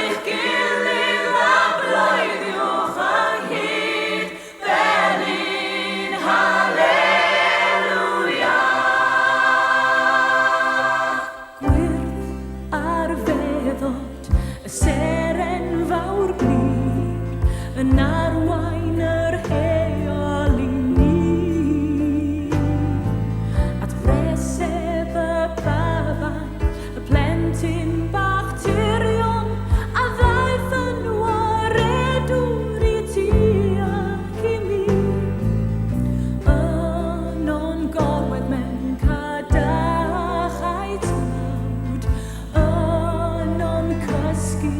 eich gilydd a bloeddiwch ynghyd fel un Halleluia. Gwyrdd ar feddod y seren fawr glir yn arwain yr heol i ni, at bresef y baban, y plentyn bach tirion, a ddaeth yn waredwr i ti ac i mi. Yno'n gorwedd mewn cadachau tlawd, yno'n cysgu